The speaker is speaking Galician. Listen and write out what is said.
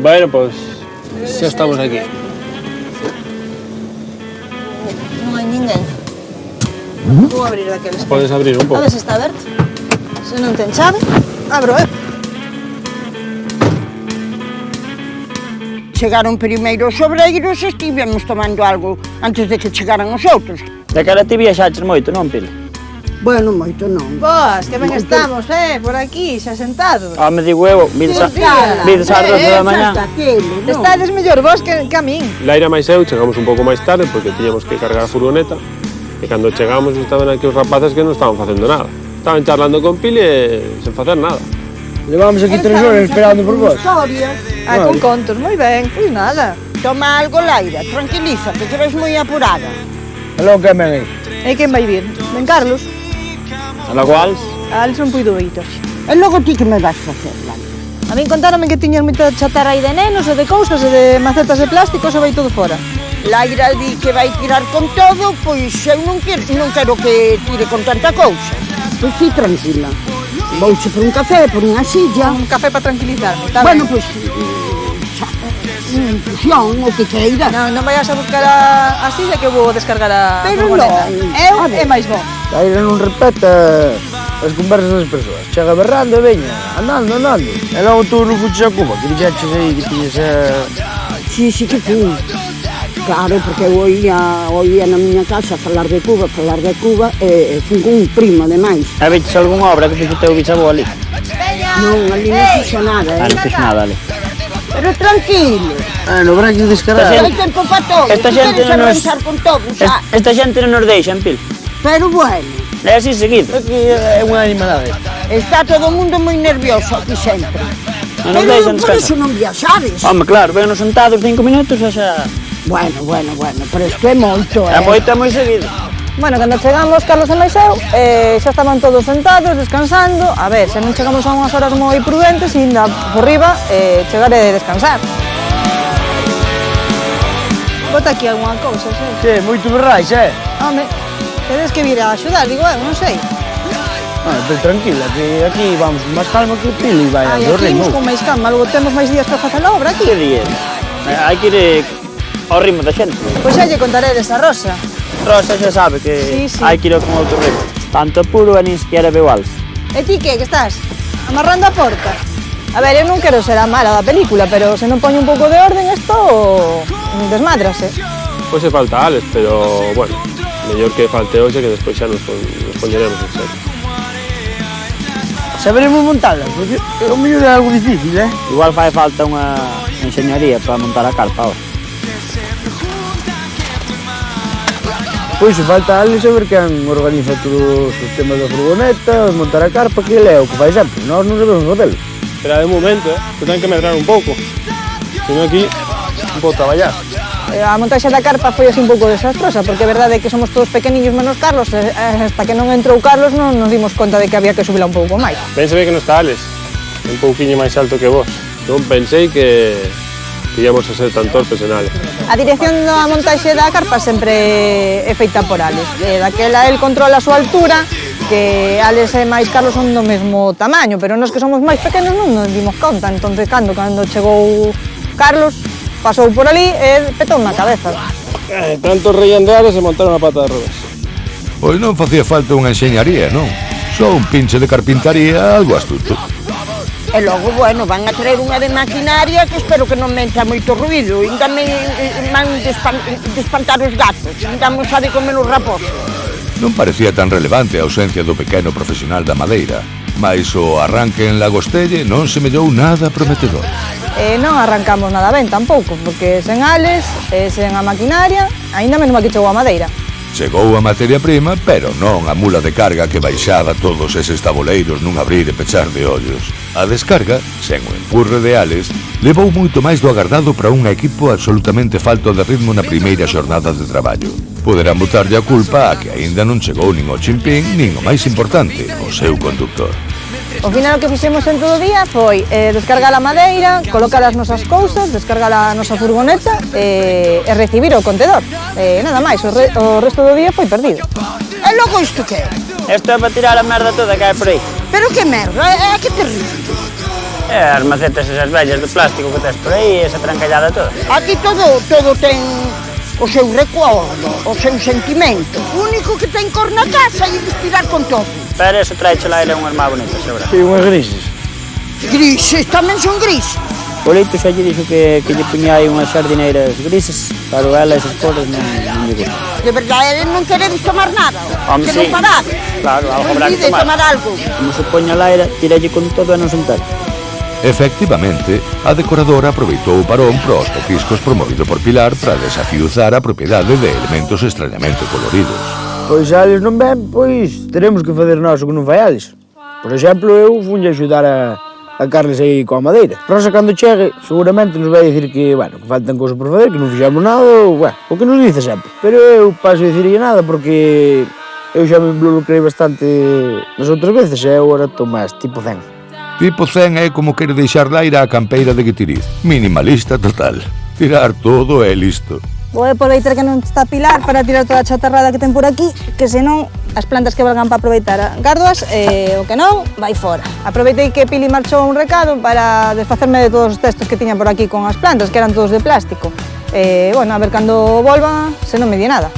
Bueno, pois xa estamos aquí. Non hai ninguén. Vou abrir daqueles. Podes abrir un A pouco. ver se está aberto. Se non ten chave, abro eu. Chegaron primeiro os obreiros e estivemos tomando algo antes de que chegaran os outros. Daquela ti viaxaches moito, non, Pili? Bueno, moito non. Boas, que ben estamos, por aquí, xa sentados. Me digo eu, vides ás 12 da mañá. Estades mellor vos que a min. Laira máis eu chegamos un pouco máis tarde porque tiñamos que cargar a furgoneta e cando chegamos estaban aquí os rapaces que non estaban facendo nada. Estaban charlando con Pili e sen facer nada. Levamos aquí 3 horas esperando por vos. Historias. Con contos, moi ben, pois nada. Toma algo, Laira, tranquilízate, que ves moi apurada. E logo que ven aí? E quen vai vir? Ben Carlos? A la cual, Alex non puido ir hoxe. E logo ti que me vas facer, Laira? A min contaronme que tiñas moita chatarra aí de nenos e de cousas e de macetas de plástico, e vai todo fora. Laira di que vai tirar con todo, pois eu non quero que tire con tanta cousa. Pois sí, tranquila. Vouche por un café, por unha silla. Un café para tranquilizarme, está Bueno, ben? pois, unha infusión, o que queiras. Non vayas a buscar a silla que eu vou descargar a Pero furgoneta. non. Eu A ver. e máis vos. Laira non respeta as conversas das persoas. Chega berrando e veña, andando. E logo tú non fuches a Cuba, que dixeches aí que tiñes Sí, que fui. Claro, porque eu oía na miña casa falar de Cuba e fui con un primo, ademais. e viches algunha obra que fixo teu bisavó ali? Non, ali non fixo nada, Non fixo nada ali. Pero tranquilo. no branco descarado. Hai tempo para todo. Esta Ti xente queres non nos- arranxar con todo, xa. Esta xente non nos deixan, Pili. Pero bueno, É así seguido. Aquí é unha animalada. está todo o mundo moi nervioso aquí sempre. Non nos Pero deixan por descansar. iso non viaxares. Home, claro, ven sentados 5 minutos e xa... Bueno, pero isto é moito, É moito, é moi seguido. Bueno, cando chegamos, Carlos e máis eu, xa estaban todos sentados, descansando. A ver, se non chegamos a unhas horas moi prudentes, ainda por riba, chegar e descansar. Bota aquí algunha cousa, sei. Sí, moito berrais, Home, tedes que vir a axudar, digo eu, non sei. Pero tranquila, que aquí vamos con máis calma que o Pili vai a Ai, do aquí ritmo. imos con máis calma, logo temos máis días para facer a obra aquí. Que días? Hai que ir ao ritmo da xente. Pois xa lle contaré desa Rosa. Rosa xa sabe que Sí. hai que ir con outro ritmo. Tanto puro e nin sequera veu alce. E ti que estás? Amarrando a porta? A ver, eu non quero ser a mala da película, pero se non poño un pouco de orden, isto desmadrase. Pois se falta Alex, pero, bueno, mellor que falte hoxe que despois xa nos poñeremos en serio. Saberemos montarla, porque o mellor é algo difícil, Igual fai falta unha enxeñaría para montar a carpa ahora. Pois se falta alguén saber quen organiza todos os temas da furgoneta, montar a carpa, que ele é o que fai sempre. Nós non sabemos facelo. Pero de momento, que ten que medrar un pouco. Senón aquí non podo traballar. A montaxe da carpa foi así un pouco desastrosa, porque é verdade que somos todos pequeniños menos Carlos, e hasta que non entrou Carlos non nos dimos conta de que había que subila un pouco máis. Ben se ve que non está Alex, un pouquiño máis alto que vos. Non pensei que íamos a ser tan torpes en Alex. A dirección da montaxe da carpa sempre é feita por Alex. Daquela el controla a súa altura, que Alex e máis Carlos son do mesmo tamaño, pero nós que somos máis pequenos non nos dimos conta. Entonces, cando chegou Carlos, pasou por ali e petou na cabeza. Tanto reían de Alex e montaron a pata de revés. Pois non facía falta unha enxeñaría, non? Só un pinche de carpintaría algo astuto. E logo, bueno, van a traer unha de maquinaria que espero que non meta moito ruido. Ainda me van despantar os gatos, ainda me xa de comer os raposos. Non parecía tan relevante a ausencia do pequeno profesional da madeira, mais o arranque en Lagostelle non semellou nada prometedor. E non arrancamos nada ben tampouco, porque sen Alex e sen a maquinaria, aínda menos mal que chegou a madeira. Chegou a materia prima, pero non a mula de carga que baixaba todos eses taboleiros nun abrir e pechar de ollos. A descarga, sen o empurre de Alex, levou moito máis do agardado para un equipo absolutamente falto de ritmo na primeira xornada de traballo. Poderán botarlle a culpa a que aínda non chegou nin o chimpín, nin o máis importante, o seu conductor. O final o que fixemos en todo o día foi descargar a madeira, colocar as nosas cousas, descargar a nosa furgoneta e recibir o contedor. Nada máis, o resto do día foi perdido. E logo isto que é? Isto é para tirar a merda toda que hai por aí. Pero que merda, que te ríes? As macetas esas vellas de plástico que tes por aí, esa trancallada toda. Aquí todo ten o seu recordo, o seu sentimento. O único que ten cor na casa é destirar con todo. Pero eso traeche lá era unhas máis bonitas, segura. E unhas grises. Grises, tamén son grises. O Leito xa lle dixo que lle puña aí unhas xardineiras grises, pero ela esas cores non lle gustan. De verdade, non queredes tomar nada, Home, que sí. non parade. Claro, algo habrá que Decide tomar. tomar algo. Como se poña lá era, tiralle con todo e non sentar. Efectivamente, a decoradora aproveitou o parón para os petiscos promovido por Pilar para desafiuzar a propiedade de elementos extrañamente coloridos. Pois se Ales non ven, pois teremos que fazer nós o que non fai Ales. Por exemplo, eu funlle axudar a Carles aí coa madeira. Rosa, cando chegue, seguramente nos vai dicir que, bueno, que faltan cousas por fazer, que non fixamos nada, ou, bueno, o que nos dice sempre. Pero eu paso a dicirlle nada porque eu xa me involucrei bastante nas outras veces e agora estou máis tipo zen. Tipo 100 é como quere deixar laira a campeira de Guitiriz. Minimalista total. Tirar todo e listo. Vou aproveitar que non está Pilar para tirar toda a chatarrada que ten por aquí, que senón as plantas que valgan para aproveitar gardoas e o que non, vai fora. Aproveitei que Pili marchou un recado para desfacerme de todos os textos que tiña por aquí con as plantas, que eran todos de plástico. Bueno, a ver cando volva, se non me di nada.